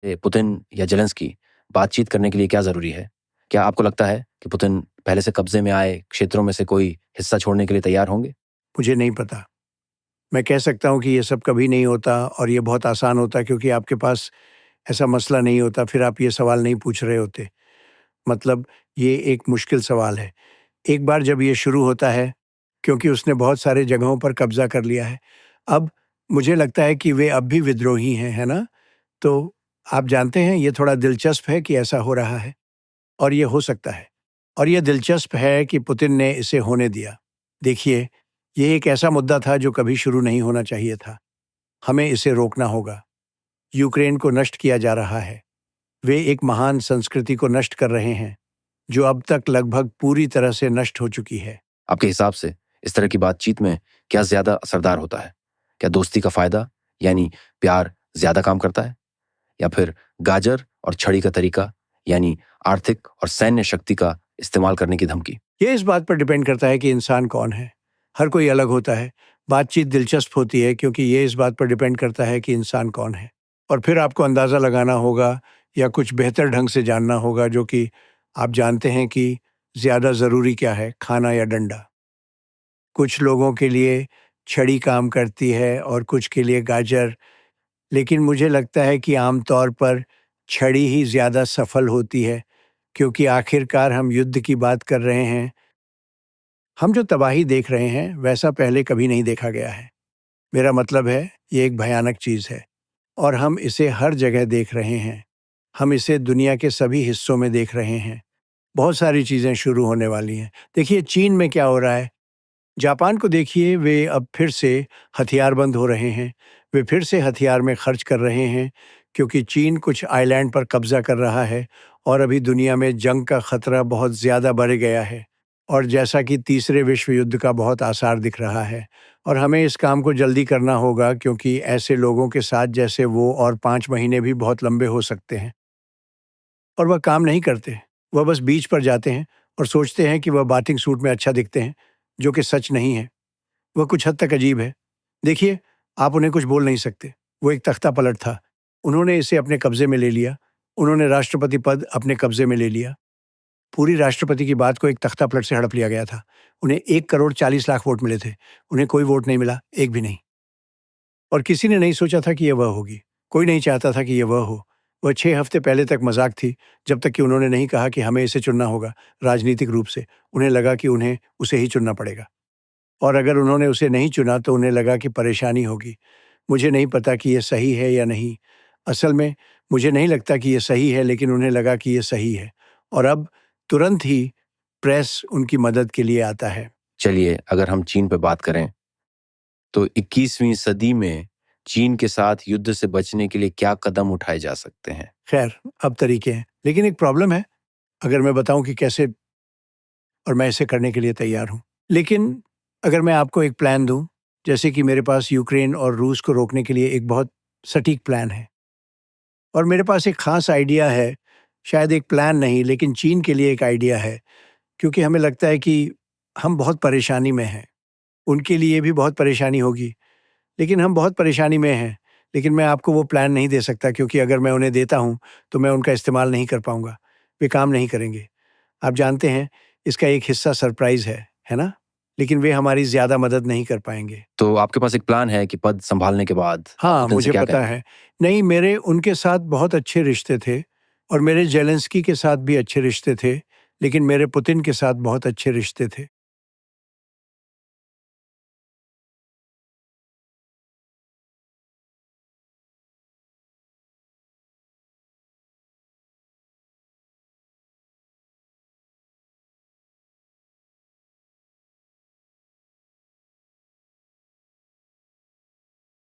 Putin या Zelensky बातचीत करने के लिए क्या ज़रूरी है? क्या आपको लगता है कि पुतिन पहले से कब्ज़े में आए क्षेत्रों में से कोई हिस्सा छोड़ने के लिए तैयार होंगे? मुझे नहीं पता। मैं कह सकता हूँ कि ये सब कभी नहीं होता और ये बहुत आसान होता क्योंकि आपके पास ऐसा मसला नहीं होता, फिर आप ये सवाल नहीं पूछ रहे होते। मतलब ये एक मुश्किल सवाल है। एक बार जब ये शुरू होता है, क्योंकि उसने बहुत सारे जगहों पर कब्ज़ा कर लिया है। अब मुझे लगता है कि वे अब भी विद्रोही हैं, है ना? तो आप जानते हैं ये थोड़ा दिलचस्प है कि ऐसा हो रहा है और ये हो सकता है। और ये दिलचस्प है कि पुतिन ने इसे होने दिया। देखिए, ये एक ऐसा मुद्दा था जो कभी शुरू नहीं होना चाहिए था। हमें इसे रोकना होगा। यूक्रेन को नष्ट किया जा रहा है। वे एक महान संस्कृति को नष्ट कर रहे हैं, जो अब तक लगभग पूरी तरह से नष्ट हो चुकी है। आपके हिसाब से इस तरह की बातचीत में क्या ज़्यादा असरदार होता है? क्या दोस्ती का फ़ायदा यानी प्यार ज़्यादा काम करता है? या फिर गाजर और छड़ी का तरीका यानी आर्थिक और सैन्य शक्ति का इस्तेमाल करने की धमकी? ये इस बात पर डिपेंड करता है कि इंसान कौन है। हर कोई अलग होता है। बातचीत दिलचस्प होती है क्योंकि ये इस बात पर डिपेंड करता है कि इंसान कौन है। और फिर आपको अंदाज़ा लगाना होगा या कुछ बेहतर ढंग से जानना होगा जो कि आप जानते हैं कि ज़्यादा ज़रूरी क्या है, खाना या डंडा। कुछ लोगों के लिए छड़ी काम करती है और कुछ के लिए गाजर, लेकिन मुझे लगता है कि आम तौर पर छड़ी ही ज़्यादा सफल होती है क्योंकि आखिरकार हम युद्ध की बात कर रहे हैं। हम जो तबाही देख रहे हैं वैसा पहले कभी नहीं देखा गया है। मेरा मतलब है ये एक भयानक चीज़ है और हम इसे हर जगह देख रहे हैं। हम इसे दुनिया के सभी हिस्सों में देख रहे हैं। बहुत सारी चीज़ें शुरू होने वाली हैं। देखिए चीन में क्या हो रहा है। जापान को देखिए, वे अब फिर से हथियारबंद हो रहे हैं। वे फिर से हथियार में खर्च कर रहे हैं क्योंकि चीन कुछ आइलैंड पर कब्ज़ा कर रहा है और अभी दुनिया में जंग का खतरा बहुत ज़्यादा बढ़ गया है और जैसा कि तीसरे विश्व युद्ध का बहुत आसार दिख रहा है और हमें इस काम को जल्दी करना होगा क्योंकि ऐसे लोगों के साथ जैसे वो और 5 महीने भी बहुत लंबे हो सकते हैं। और वह काम नहीं करते। वह बस बीच पर जाते हैं और सोचते हैं कि वह बाथिंग सूट में अच्छा दिखते हैं, जो कि सच नहीं है। वह कुछ हद तक अजीब है। देखिए, आप उन्हें कुछ बोल नहीं सकते। वो एक तख्ता पलट था। उन्होंने इसे अपने कब्ज़े में ले लिया। उन्होंने राष्ट्रपति पद अपने कब्ज़े में ले लिया। पूरी राष्ट्रपति की बात को एक तख्ता पलट से हड़प लिया गया था। उन्हें 1 करोड़ 40 लाख वोट मिले थे। उन्हें कोई वोट नहीं मिला, एक भी नहीं। और किसी ने नहीं सोचा था कि ये वह होगी। कोई नहीं चाहता था कि ये वह हो। वह 6 हफ्ते पहले तक मज़ाक थी, जब तक कि उन्होंने नहीं कहा कि हमें इसे चुनना होगा राजनीतिक रूप से। उन्हें लगा कि उन्हें उसे ही चुनना पड़ेगा। और अगर उन्होंने उसे नहीं चुना तो उन्हें लगा कि परेशानी होगी। मुझे नहीं पता कि ये सही है या नहीं। असल में मुझे नहीं लगता कि ये सही है, लेकिन उन्हें लगा कि ये सही है। और अब तुरंत ही प्रेस उनकी मदद के लिए आता है। चलिए, अगर हम चीन पे बात करें, तो 21वीं सदी में चीन के साथ युद्ध से बचने के लिए क्या कदम उठाए जा सकते हैं? खैर, अब तरीके हैं, लेकिन एक प्रॉब्लम है। अगर मैं बताऊं कि कैसे, और मैं इसे करने के लिए तैयार हूं। लेकिन अगर मैं आपको एक प्लान दूं, जैसे कि मेरे पास यूक्रेन और रूस को रोकने के लिए एक बहुत सटीक प्लान है और मेरे पास एक खास आइडिया है। शायद एक प्लान नहीं, लेकिन चीन के लिए एक आइडिया है, क्योंकि हमें लगता है कि हम बहुत परेशानी में हैं। उनके लिए भी बहुत परेशानी होगी, लेकिन हम बहुत परेशानी में हैं। लेकिन मैं आपको वो प्लान नहीं दे सकता क्योंकि अगर मैं उन्हें देता हूँ, तो मैं उनका इस्तेमाल नहीं कर पाऊँगा। वे काम नहीं करेंगे। आप जानते हैं, इसका एक हिस्सा सरप्राइज़ है ना? लेकिन वे हमारी ज़्यादा मदद नहीं कर पाएँगे। तो आपके पास एक प्लान है कि पद संभालने के बाद आप हाँ, पुतिन से मुझे क्या पता कहेंगे? है। नहीं, मेरे उनके साथ बहुत अच्छे रिश्ते थे और मेरे ज़ेलेंस्की के साथ भी अच्छे रिश्ते थे, लेकिन मेरे पुतिन के साथ बहुत अच्छे रिश्ते थे।